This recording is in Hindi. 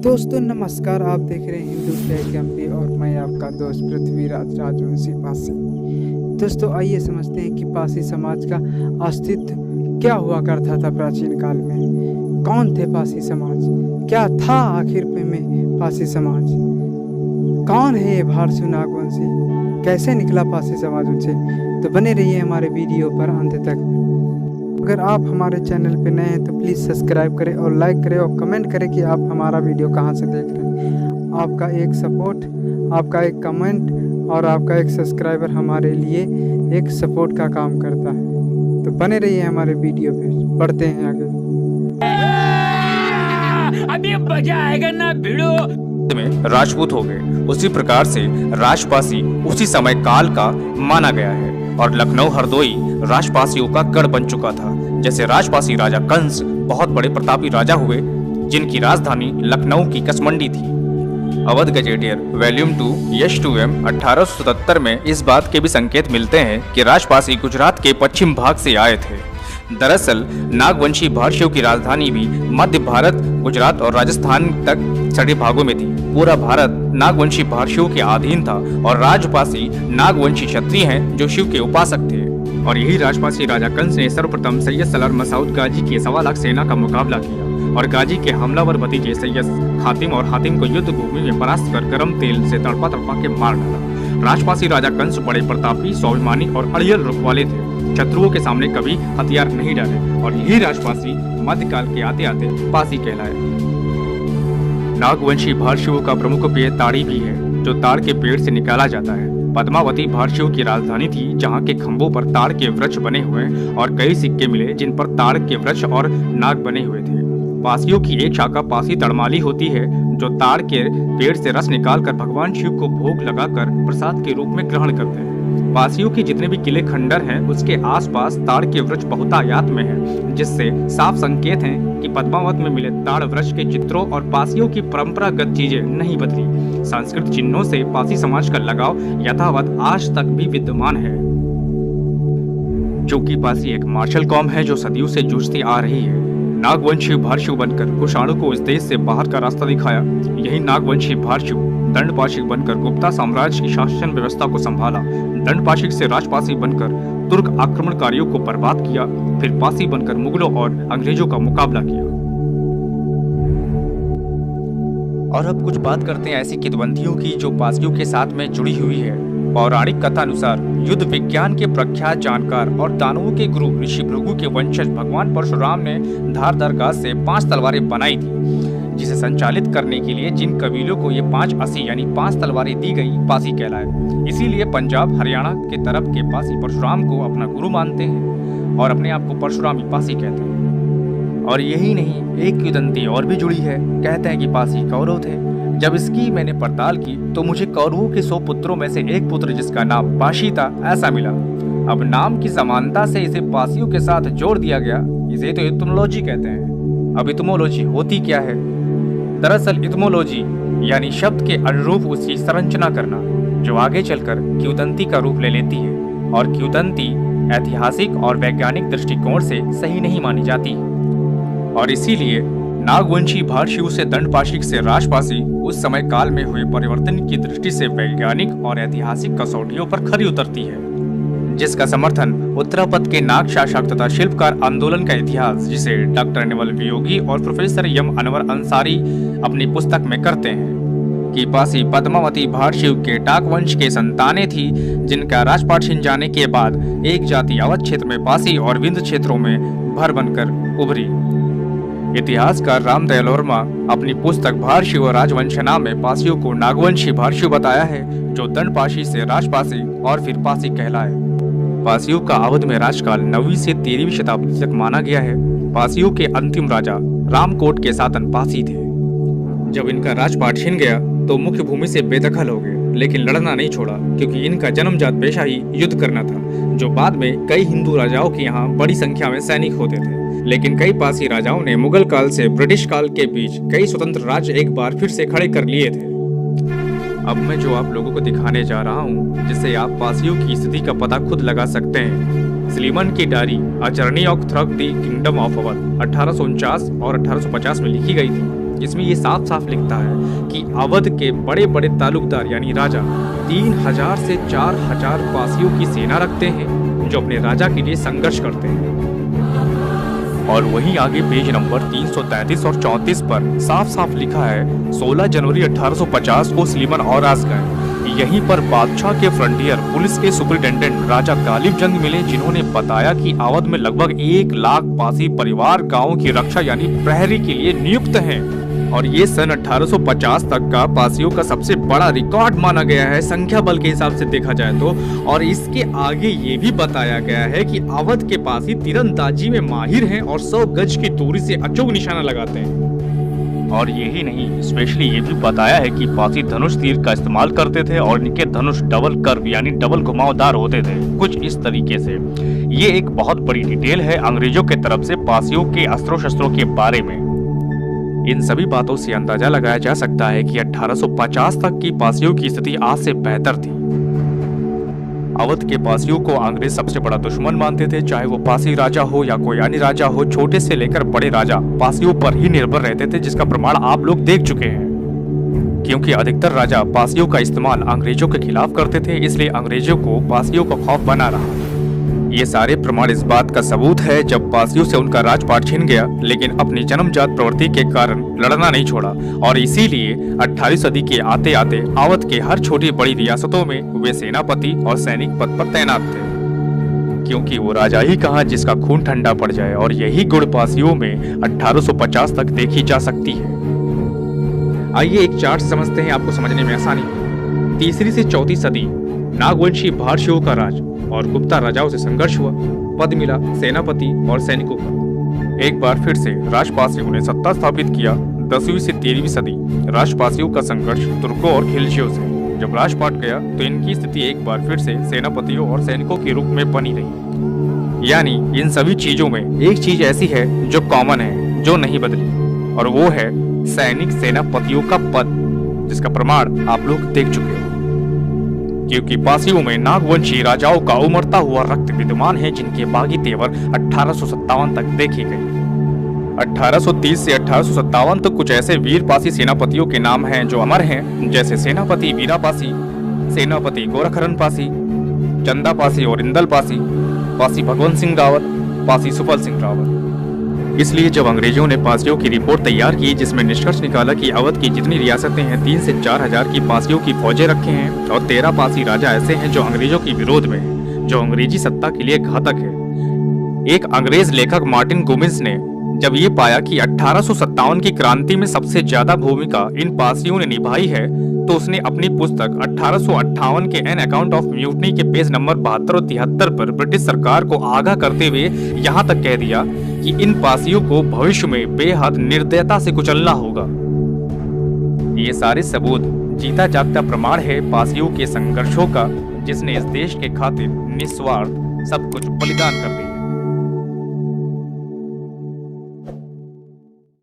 दोस्तों नमस्कार, आप देख रहे हैं हिंदू टेक एमपी और मैं आपका दोस्त पृथ्वीराज राजवंशी पासी। दोस्तों आइए समझते हैं कि पासी समाज का अस्तित्व क्या हुआ करता था प्राचीन काल में। कौन थे पासी समाज, क्या था आखिर में पासी समाज, कौन है ये भारसु नागवंशी, कैसे निकला पासी समाज उनसे। तो बने रहिए हमारे वीडियो पर अंत तक। अगर आप हमारे चैनल पे नए हैं तो प्लीज़ सब्सक्राइब करें और लाइक करें और कमेंट करें कि आप हमारा वीडियो कहाँ से देख रहे हैं। आपका एक सपोर्ट, आपका एक कमेंट और आपका एक सब्सक्राइबर हमारे लिए एक सपोर्ट का काम करता है। तो बने रहिए हमारे वीडियो पे, बढ़ते हैं आगे। अभी मजा आएगा ना भिड़ो में राजपूत हो गए। उसी प्रकार से राजपासी उसी समय काल का माना गया है और लखनऊ हरदोई राजपासियों का गढ़ बन चुका था। जैसे राजपासी राजा कंस बहुत बड़े प्रतापी राजा हुए जिनकी राजधानी लखनऊ की कसमंडी थी। अवध गजेटियर वॉल्यूम 2 यश 2M 1877 में इस बात के भी संकेत मिलते हैं कि राजपासी गुजरात के पश्चिम भाग से आए थे। दरअसल नागवंशी भारतीयों की राजधानी भी मध्य भारत, गुजरात और राजस्थान तक सटे भागों में थी। पूरा भारत नागवंशी भारतीयों के अधीन था और राजपासी नागवंशी क्षत्रिय हैं जो शिव के उपासक थे। और यही राजपासी राजा कंस ने सर्वप्रथम सैयद सलार मसूद गाजी की 1.25 लाख सेना का मुकाबला किया और गाजी के हमलावर भतीजे सैयद हातिम और हातिम को युद्ध भूमि में परास्त कर गर्म तेल से तड़पा तड़पा के मार डाला। राजपासी राजा कंस बड़े प्रतापी, स्वाभिमानी और अड़ियल रुख वाले थे। शत्रुओं के सामने कभी हथियार नहीं डाले और यही राजपासी मध्यकाल के आते आते पासी कहलाए। नागवंशी भारतीयों का प्रमुख पेय ताड़ी भी है जो ताड़ के पेड़ से निकाला जाता है। पद्मावती भारतीयों की राजधानी थी जहाँ के खंभों पर ताड़ के वृक्ष बने हुए और कई सिक्के मिले जिन पर ताड़ के वृक्ष और नाग बने हुए थे। पासियों की एक शाखा पासी तड़माली होती है जो ताड़ के पेड़ से रस निकालकर भगवान शिव को भोग लगाकर प्रसाद के रूप में ग्रहण करते हैं। पासियों के जितने भी किले खंडर हैं उसके आसपास ताड़ के वृक्ष बहुतायत में हैं, जिससे साफ संकेत हैं कि पद्मावत में मिले ताड़ वृक्ष के चित्रों और पासियों की परंपरागत चीजें नहीं बदली। सांस्कृतिक चिन्हों से पासी समाज का लगाव यथावत आज तक भी विद्यमान है। चूंकि पासी एक मार्शल कौम है जो सदियों से जूझती आ रही है, नागवंशी भारतीय बनकर कुषाणों को इस देश से बाहर का रास्ता दिखाया। यही नागवंशी भारतीय दंडपाशिक बनकर गुप्ता साम्राज्य की शासन व्यवस्था को संभाला। दंडपाशिक से राजपासी बनकर तुर्क आक्रमणकारियों को बर्बाद किया, फिर पासी बनकर मुगलों और अंग्रेजों का मुकाबला किया। और अब कुछ बात करते हैं ऐसी किंवदंतियों की जो पासियों के साथ में जुड़ी हुई है। पौराणिक कथा अनुसार युद्ध विज्ञान के प्रख्यात जानकार और दानवों के गुरु ऋषि भृगु के वंशज भगवान परशुराम ने धारदार गाज से 5 तलवारें बनाई थी, जिसे संचालित करने के लिए जिन कबीलों को ये 5 असी यानी 5 तलवारें दी गई पासी कहलाए। इसीलिए पंजाब हरियाणा के तरफ के पासी परशुराम को अपना गुरु मानते हैं और अपने आप को परशुरामी पासी कहते हैं। और यही नहीं, एक किंवदंती और भी जुड़ी है। कहते हैं कि पासी कौरव थे। जब इसकी मैंने पड़ताल की तो मुझे कौरवों के 100 पुत्रों में से एक पुत्र जिसका नाम पाशी था ऐसा मिला। अब नाम की समानता से इसे पासियों के साथ जोड़ दिया गया। इसे तो इतिमोलॉजी कहते हैं। अब इतिमोलॉजी होती क्या है? दरअसल इतिमोलॉजी यानी शब्द के अनुरूप उसकी संरचना करना, जो आगे चलकर किंवदंती का रूप ले लेती है। और किंवदंती ऐतिहासिक और वैज्ञानिक दृष्टिकोण से सही नहीं मानी जाती और इसीलिए नागवंशी भारतीयों से दंडपाशिक से राजपासी उस समय काल में हुए परिवर्तन की दृष्टि से वैज्ञानिक और ऐतिहासिक कसौटियों पर खरी उतरती है, जिसका समर्थन उत्तरापद के नाग शासक तथा शिल्पकार आंदोलन का इतिहास, जिसे डॉक्टर निवल वियोगी और प्रोफेसर यम अनवर अंसारी अपनी पुस्तक में करते हैं कि पासी पद्मावती भारतीयों के टाकवंश के संतानें थी, जिनका राजपाट छिन जाने के बाद एक जाति अवध क्षेत्र में पासी और विंध्य क्षेत्रों में भर बनकर उभरी। इतिहासकार रामदयाल वर्मा अपनी पुस्तक भारतीय व राजवंशना में पासियों को नागवंशी भारतीय बताया है, जो दंडपाशी से राजपासी और फिर पासी कहलाए। पासियों का अवध में राजकाल 9वीं से 13वीं शताब्दी तक माना गया है। पासियों के अंतिम राजा रामकोट के शासन पासी थे। जब इनका राजपाट छिन गया तो मुख्य भूमि से बेदखल हो गए, लेकिन लड़ना नहीं छोड़ा क्योंकि इनका जन्मजात पेशा ही युद्ध करना था, जो बाद में कई हिंदू राजाओं के यहाँ बड़ी संख्या में सैनिक होते थे। लेकिन कई पासी राजाओं ने मुगल काल से ब्रिटिश काल के बीच कई स्वतंत्र राज्य एक बार फिर से खड़े कर लिए थे। अब मैं जो आप लोगों को दिखाने जा रहा हूँ, जिससे आप पासियों की स्थिति का पता खुद लगा सकते हैं। स्लीमन की diary a journey of through the kingdom of Awadh 1849 और 1850 में लिखी गई थी। इसमें ये साफ साफ लिखता है कि अवध के बड़े बड़े तालुकदार यानी राजा 3000 से 4000 पासियों की सेना रखते हैं जो अपने राजा के लिए संघर्ष करते हैं। और वहीं आगे पेज नंबर 333 और 34 पर साफ साफ लिखा है 16 जनवरी 1850 को स्लीमन औरास गए। यहीं पर बादशाह के फ्रंटियर पुलिस के सुपरिटेंडेंट राजा गालिब चंद मिले, जिन्होंने बताया कि अवध में लगभग 1 लाख पासी परिवार गांव की रक्षा यानी प्रहरी के लिए नियुक्त हैं और ये सन 1850 तक का पासियों का सबसे बड़ा रिकॉर्ड माना गया है संख्या बल के हिसाब से देखा जाए तो। और इसके आगे ये भी बताया गया है कि अवध के पासी तीरंदाजी में माहिर हैं और 100 गज की दूरी से अचूक निशाना लगाते हैं। और यही नहीं, स्पेशली ये भी बताया है कि पासी धनुष तीर का इस्तेमाल करते थे और इनके धनुष डबल कर्व यानी डबल घुमावदार होते थे, कुछ इस तरीके से। ये एक बहुत बड़ी डिटेल है अंग्रेजों के तरफ से पासियों के अस्त्रों शस्त्रों के बारे में। इन सभी बातों से अंदाजा लगाया जा सकता है कि 1850 तक की पासियों की स्थिति आज से बेहतर थी। अवध के पासियों को अंग्रेज सबसे बड़ा दुश्मन मानते थे, चाहे वो पासी राजा हो या कोई अन्य राजा हो। छोटे से लेकर बड़े राजा पासियों पर ही निर्भर रहते थे, जिसका प्रमाण आप लोग देख चुके हैं। क्योंकि अधिकतर राजा पासियों का इस्तेमाल अंग्रेजों के खिलाफ करते थे, इसलिए अंग्रेजों को पासियों का खौफ बना रहा। ये सारे प्रमाण इस बात का सबूत है जब पासियों से उनका राजपाट छिन गया, लेकिन अपनी जन्मजात प्रवृत्ति के कारण लड़ना नहीं छोड़ा और इसीलिए 18वीं सदी के आते आते अवध के हर छोटी बड़ी रियासतों में वे सेनापति और सैनिक पद पर तैनात थे। क्योंकि वो राजा ही कहाँ जिसका खून ठंडा पड़ जाए, और यही गुण पासियों में 1850 तक देखी जा सकती है। आइए एक चार्ट समझते हैं, आपको समझने में आसानी हो। 3री से 4वीं सदी नागवंशी भारतीयों का राज और गुप्ता राजाओं से संघर्ष हुआ, पद मिला सेनापति और सैनिकों का। एक बार फिर से राजपासियों ने सत्ता स्थापित किया। 10वीं से 13वीं सदी राजपासियों का संघर्ष तुर्कों और खिलजियों से। जब राजपाट गया तो इनकी स्थिति एक बार फिर से सेनापतियों और सैनिकों के रूप में बनी रही। यानी इन सभी चीजों में एक चीज ऐसी है जो कॉमन है, जो नहीं बदली, और वो है सैनिक सेनापतियों का पद, जिसका प्रमाण आप लोग देख चुके हो। क्योंकि पासियों में नागवंशी राजाओं का उमड़ता हुआ रक्त विद्यमान है, जिनके बागी तेवर 1857 तक देखी गई। 1830 से 1857 तक कुछ ऐसे वीर पासी सेनापतियों के नाम हैं जो अमर हैं, जैसे सेनापति वीरा पासी, सेनापति गोरखरन पासी, चंदा पासी और इंदल पासी, पासी भगवंत सिंह रावत, पासी सुफल सिंह रावत। इसलिए जब अंग्रेजों ने पासियों की रिपोर्ट तैयार की, जिसमें निष्कर्ष निकाला कि अवध की जितनी रियासतें हैं 3 से 4 हजार की पासियों की फौजें रखे हैं और 13 पासी राजा ऐसे हैं जो अंग्रेजों के विरोध में हैं, जो अंग्रेजी सत्ता के लिए घातक है। एक अंग्रेज लेखक मार्टिन गुमिन्स ने जब ये पाया कि 1857 की क्रांति में सबसे ज्यादा भूमिका इन पासियों ने निभाई है, तो उसने अपनी पुस्तक 1858 के एन अकाउंट ऑफ म्यूटनी के पेज नंबर 72 और 73 पर ब्रिटिश सरकार को आगाह करते हुए यहाँ तक कह दिया कि इन पासियों को भविष्य में बेहद निर्दयता से कुचलना होगा। ये सारे सबूत जीता जागता प्रमाण है पासियों के संघर्षों का, जिसने इस देश के खातिर निस्वार्थ सब कुछ बलिदान कर दिया।